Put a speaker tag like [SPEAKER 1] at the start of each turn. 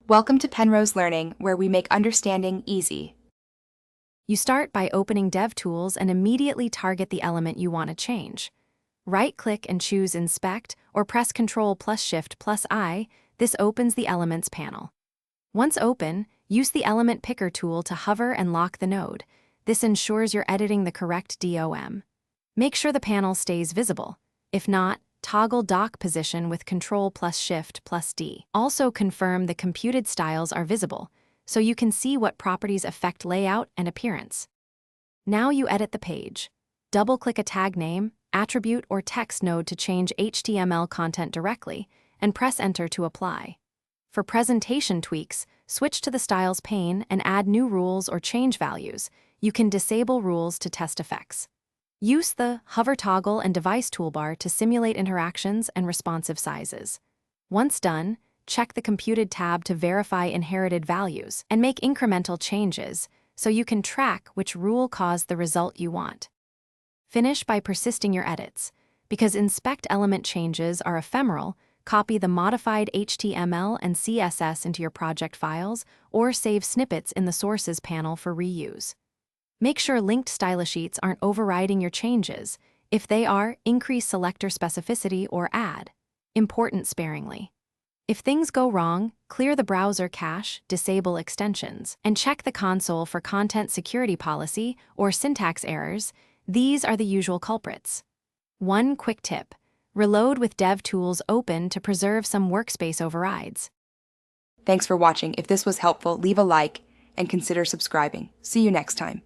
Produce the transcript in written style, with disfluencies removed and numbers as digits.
[SPEAKER 1] Welcome to Penrose Learning, where we make understanding easy.
[SPEAKER 2] You start by opening DevTools and immediately target the element you want to change. Right-click and choose Inspect, or press Ctrl+Shift+I. This opens the Elements panel. Once open, use the Element Picker tool to hover and lock the node. This ensures you're editing the correct DOM. Make sure the panel stays visible. If not, toggle dock position with Ctrl+Shift+D. Also confirm the computed styles are visible, so you can see what properties affect layout and appearance. Now you edit the page. Double-click a tag name, attribute, or text node to change HTML content directly, and press Enter to apply. For presentation tweaks, switch to the Styles pane and add new rules or change values. You can disable rules to test effects. Use the Hover toggle and Device toolbar to simulate interactions and responsive sizes. Once done, check the Computed tab to verify inherited values and make incremental changes so you can track which rule caused the result you want. Finish by persisting your edits. Because inspect element changes are ephemeral, copy the modified HTML and CSS into your project files or save snippets in the Sources panel for reuse. Make sure linked stylesheets aren't overriding your changes. If they are, increase selector specificity or add important sparingly. If things go wrong, clear the browser cache, disable extensions, and check the console for content security policy or syntax errors. These are the usual culprits. One quick tip: reload with DevTools open to preserve some workspace overrides.
[SPEAKER 1] Thanks for watching. If this was helpful, leave a like and consider subscribing. See you next time.